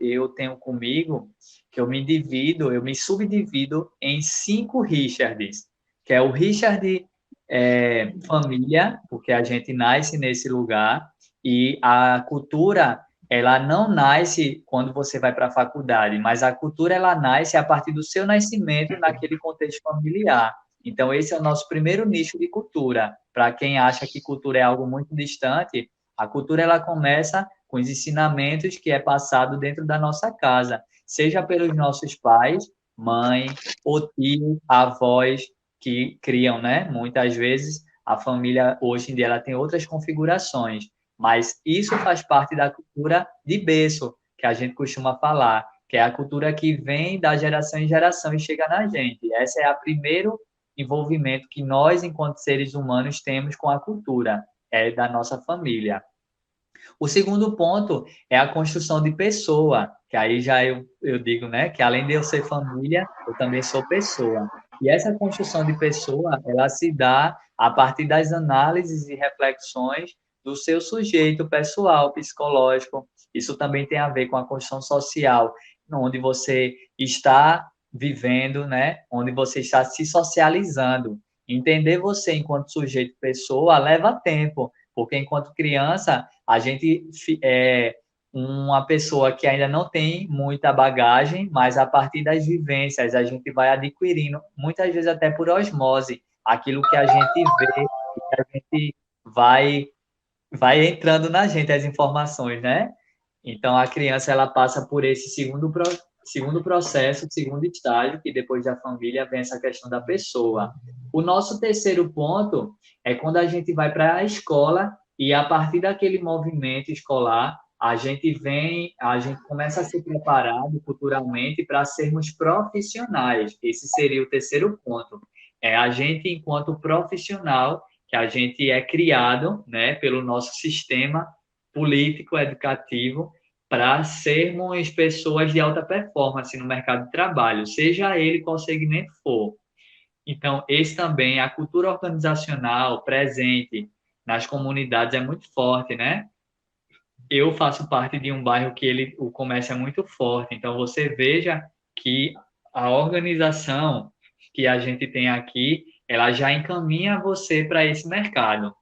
eu tenho comigo, que eu me subdivido em 5 Richards, que é o Richard família, porque a gente nasce nesse lugar, e a cultura, ela não nasce quando você vai para a faculdade, mas a cultura, ela nasce a partir do seu nascimento naquele contexto familiar. Então, esse é o nosso primeiro nicho de cultura. Para quem acha que cultura é algo muito distante, a cultura, ela começa com os ensinamentos que é passado dentro da nossa casa, seja pelos nossos pais, mãe, ou tio, avós, que criam, né? Muitas vezes a família hoje em dia ela tem outras configurações, mas isso faz parte da cultura de berço, que a gente costuma falar, que é a cultura que vem da geração em geração e chega na gente. Essa é o primeiro envolvimento que nós, enquanto seres humanos, temos com a cultura, é da nossa família. O segundo ponto é a construção de pessoa, que aí já eu digo, né, que além de eu ser família, eu também sou pessoa. E essa construção de pessoa, ela se dá a partir das análises e reflexões do seu sujeito pessoal, psicológico. Isso também tem a ver com a construção social, onde você está vivendo, né, onde você está se socializando. Entender você enquanto sujeito pessoa leva tempo, porque enquanto criança a gente é uma pessoa que ainda não tem muita bagagem, mas a partir das vivências a gente vai adquirindo, muitas vezes até por osmose, aquilo que a gente vê, que a gente vai entrando na gente as informações, né? Então a criança ela passa por esse segundo processo, segundo estágio, que depois da família vem essa questão da pessoa. O nosso terceiro ponto é quando a gente vai para a escola e a partir daquele movimento escolar, a gente começa a ser preparado culturalmente para sermos profissionais. Esse seria o terceiro ponto. É a gente, enquanto profissional, que a gente é criado, né, pelo nosso sistema político educativo para sermos pessoas de alta performance no mercado de trabalho, seja ele qual segmento for. Então, esse também, a cultura organizacional presente nas comunidades é muito forte, né? Eu faço parte de um bairro que o comércio é muito forte, então você veja que a organização que a gente tem aqui, ela já encaminha você para esse mercado.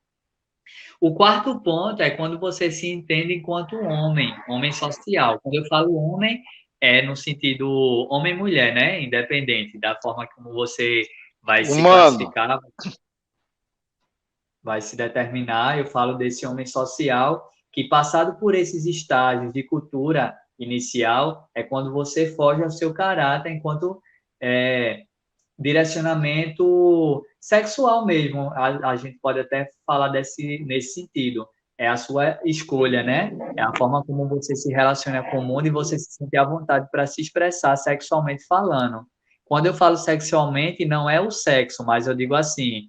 O quarto ponto é quando você se entende enquanto homem, homem social. Quando eu falo homem, é no sentido homem-mulher, né? Independente da forma como você vai se Humano. classificar, vai se determinar. Eu falo desse homem social que, passado por esses estágios de cultura inicial, é quando você foge ao seu caráter enquanto é, direcionamento sexual mesmo. A gente pode até falar nesse sentido. É a sua escolha, né? É a forma como você se relaciona com o mundo e você se sente à vontade para se expressar sexualmente falando. Quando eu falo sexualmente, não é o sexo, mas eu digo assim,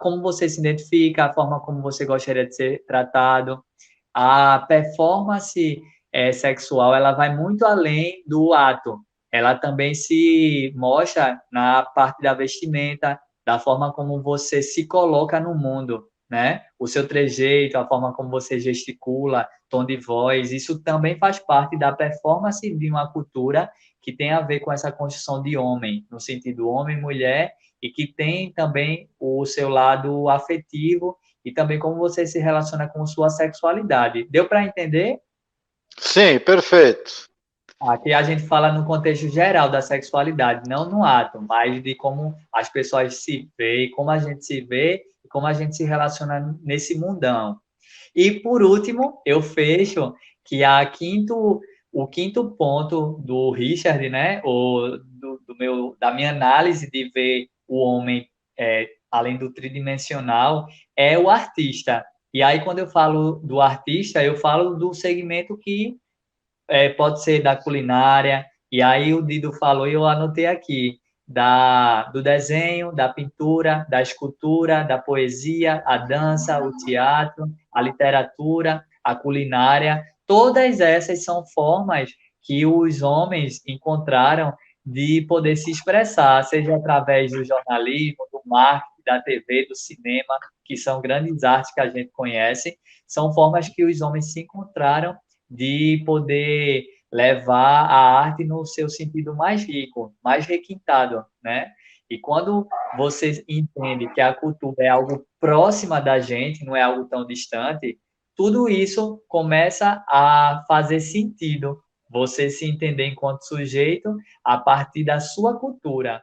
como você se identifica, a forma como você gostaria de ser tratado. A performance sexual, ela vai muito além do ato. Ela também se mostra na parte da vestimenta, da forma como você se coloca no mundo, né? O seu trejeito, a forma como você gesticula, tom de voz, isso também faz parte da performance de uma cultura que tem a ver com essa construção de homem, no sentido homem-mulher, e que tem também o seu lado afetivo e também como você se relaciona com sua sexualidade. Deu para entender? Sim, perfeito. Aqui a gente fala no contexto geral da sexualidade, não no ato, mas de como as pessoas se veem, como a gente se vê e como a gente se relaciona nesse mundão. E, por último, eu fecho que o quinto ponto do Richard, né, da minha análise de ver o homem além do tridimensional, é o artista. E aí, quando eu falo do artista, eu falo do segmento que pode ser da culinária, e aí o Dido falou, e eu anotei aqui, do desenho, da pintura, da escultura, da poesia, a dança, o teatro, a literatura, a culinária, todas essas são formas que os homens encontraram de poder se expressar, seja através do jornalismo, do marketing, da TV, do cinema, que são grandes artes que a gente conhece, são formas que os homens se encontraram de poder levar a arte no seu sentido mais rico, mais requintado, né? E quando você entende que a cultura é algo próxima da gente, não é algo tão distante, tudo isso começa a fazer sentido. Você se entender enquanto sujeito a partir da sua cultura.